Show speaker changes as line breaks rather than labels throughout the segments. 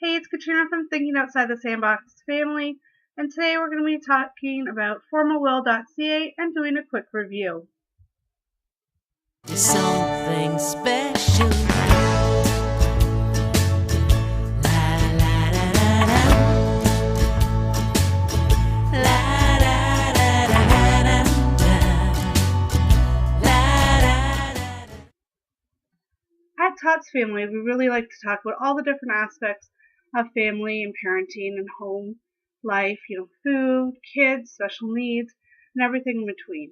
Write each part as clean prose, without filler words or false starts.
Hey, it's Katrina from Thinking Outside the Sandbox Family, and today we're going to be talking about formalwill.ca and doing a quick review.
It's something special. La la da da da. La da da da da da. La da da.
At Tots Family, we really like to talk about all the different aspects of family and parenting and home life, food, kids, special needs, and everything in between.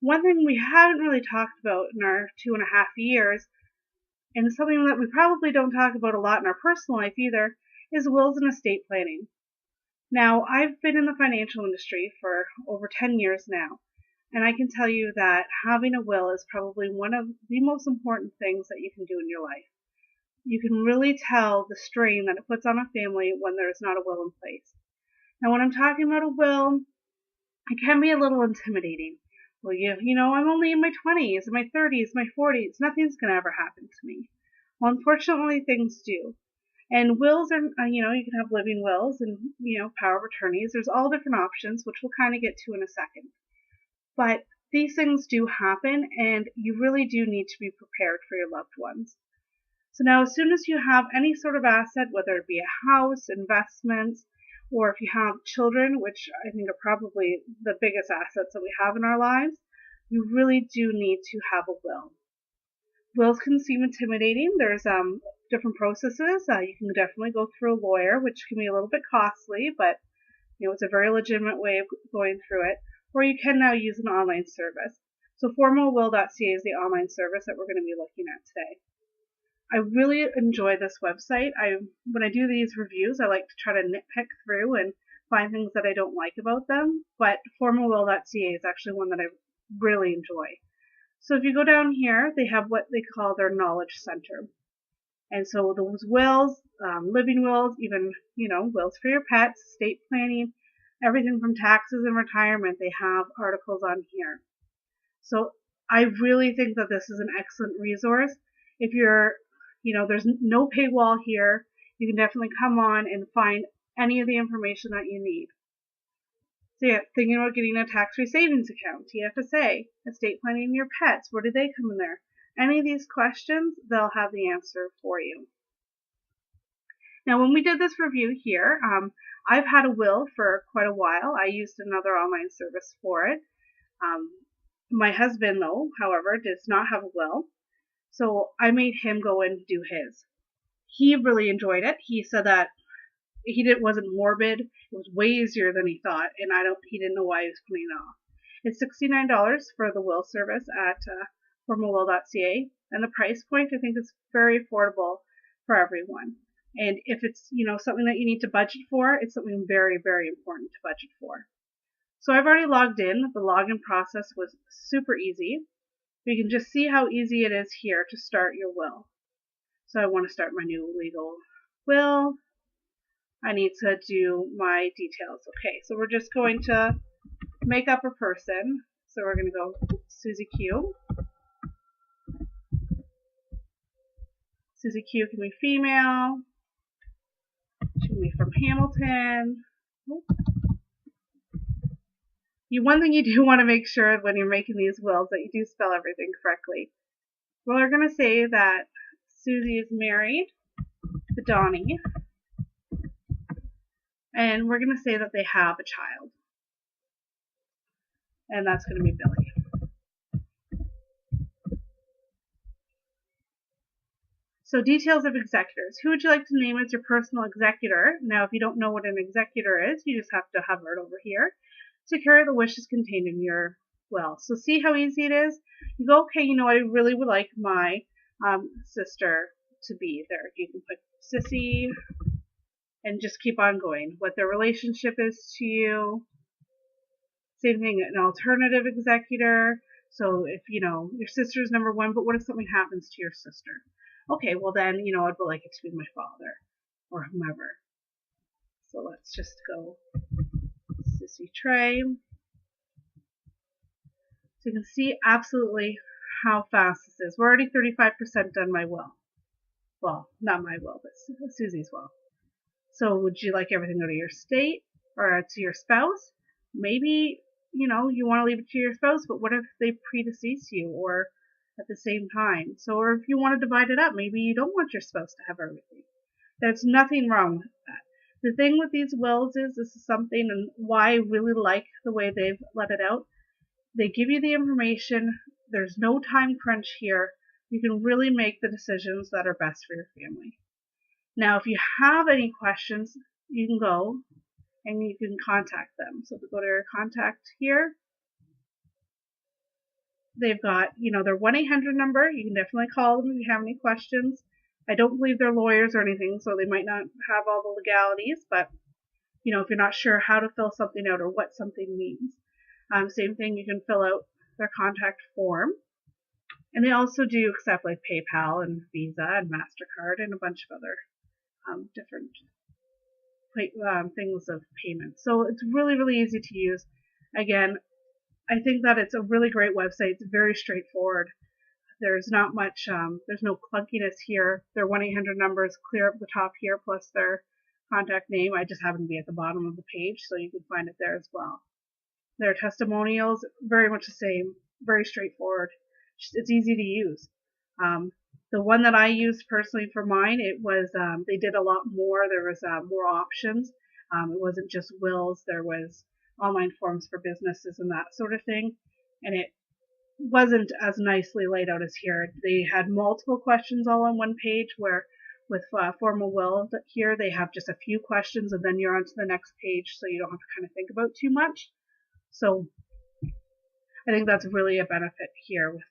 One thing we haven't really talked about in our 2.5 years, and something that we probably don't talk about a lot in our personal life either, is wills and estate planning. Now, I've been in the financial industry for over 10 years now, and I can tell you that having a will is probably one of the most important things that you can do in your life. You can really tell the strain that it puts on a family when there's not a will in place. Now, when I'm talking about a will, it can be a little intimidating. Well, I'm only in my 20s, in my 30s, my 40s. Nothing's going to ever happen to me. Well, unfortunately, things do. And wills are, you can have living wills and, power of attorneys. There's all different options, which we'll kind of get to in a second. But these things do happen, and you really do need to be prepared for your loved ones. So now, as soon as you have any sort of asset, whether it be a house, investments, or if you have children, which I think are probably the biggest assets that we have in our lives, you really do need to have a will. Wills can seem intimidating. There's different processes. You can definitely go through a lawyer, which can be a little bit costly, but it's a very legitimate way of going through it. Or you can now use an online service. So formalwill.ca is the online service that we're going to be looking at today. I really enjoy this website. When I do these reviews, I like to try to nitpick through and find things that I don't like about them, but formalwill.ca is actually one that I really enjoy. So if you go down here, they have what they call their knowledge center. And so those wills, living wills, even, wills for your pets, estate planning, everything from taxes and retirement, they have articles on here. So I really think that this is an excellent resource. If you're there's no paywall here. You can definitely come on and find any of the information that you need. So yeah, thinking about getting a tax-free savings account, TFSA, estate planning your pets, where do they come in there? Any of these questions, they'll have the answer for you. Now, when we did this review here, I've had a will for quite a while. I used another online service for it. My husband, though, however, does not have a will. So I made him go and do his. He really enjoyed it. He said that wasn't morbid. It was way easier than he thought, and he didn't know why he was putting it off. It's $69 for the will service at formalwill.ca, and the price point I think is very affordable for everyone. And if it's something that you need to budget for, it's something very, very important to budget for. So I've already logged in. The login process was super easy. You can just see how easy it is here to start your will. So I want to start my new legal will. I need to do my details. Okay, so we're just going to make up a person. So we're going to go Susie Q. Susie Q can be female. She can be from Hamilton. One thing you do want to make sure when you're making these wills that you do spell everything correctly. Well, we're going to say that Susie is married to Donnie, and we're going to say that they have a child, and that's going to be Billy. So details of executors. Who would you like to name as your personal executor? Now, if you don't know what an executor is, you just have to hover it over here to carry the wishes contained in your will. So see how easy it is? You go, okay, I really would like my sister to be there. You can put Sissy and just keep on going. What their relationship is to you. Same thing, an alternative executor. So if, your sister's number one, but what if something happens to your sister? Okay, well then, I'd like it to be my father or whomever. So let's just go Sissy Trey. So you can see absolutely how fast this is. We're already 35% done my will. Well, not my will, but Susie's will. So would you like everything to go to your estate or to your spouse? Maybe, you want to leave it to your spouse, but what if they predecease you or at the same time? So, or if you want to divide it up, maybe you don't want your spouse to have everything. There's nothing wrong with that. The thing with these wills is this is something, and why I really like the way they've let it out. They give you the information. There's no time crunch here. You can really make the decisions that are best for your family. Now, if you have any questions, you can go and you can contact them. So to go to your contact here, they've got, their 1-800 number. You can definitely call them if you have any questions. I don't believe they're lawyers or anything, so they might not have all the legalities, but if you're not sure how to fill something out or what something means. Same thing, you can fill out their contact form. And they also do accept like PayPal and Visa and MasterCard and a bunch of other different things of payment. So it's really, really easy to use. Again, I think that it's a really great website. It's very straightforward. There's not much, there's no clunkiness here. Their 1-800 number is clear up the top here, plus their contact name. I just happen to be at the bottom of the page, so you can find it there as well. Their testimonials, very much the same, very straightforward. It's easy to use. The one that I used personally for mine, it was, they did a lot more. There was more options. It wasn't just wills. There was online forms for businesses and that sort of thing. And it wasn't as nicely laid out as here. They had multiple questions all on one page, where with Formal Will here, they have just a few questions and then you're on to the next page, so you don't have to kind of think about too much. So I think that's really a benefit here with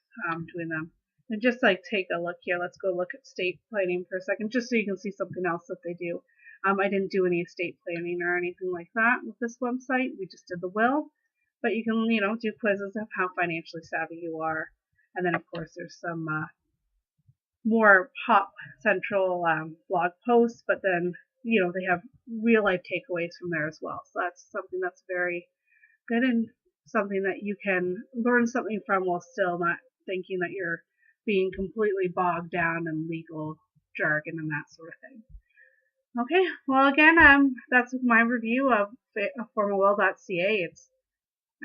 doing them. And just like take a look here, let's go look at estate planning for a second, just so you can see something else that they do. I didn't do any estate planning or anything like that with this website. We just did the will. But you can, do quizzes of how financially savvy you are. And then, of course, there's some more pop central blog posts, but then, they have real life takeaways from there as well. So that's something that's very good and something that you can learn something from while still not thinking that you're being completely bogged down in legal jargon and that sort of thing. Okay, well, again, that's my review of formalwill.ca.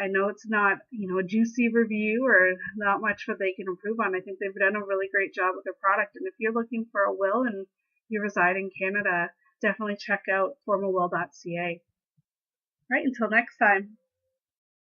I know it's not, a juicy review or not much that they can improve on. I think they've done a really great job with their product. And if you're looking for a will and you reside in Canada, definitely check out formalwill.ca. Right, until next time.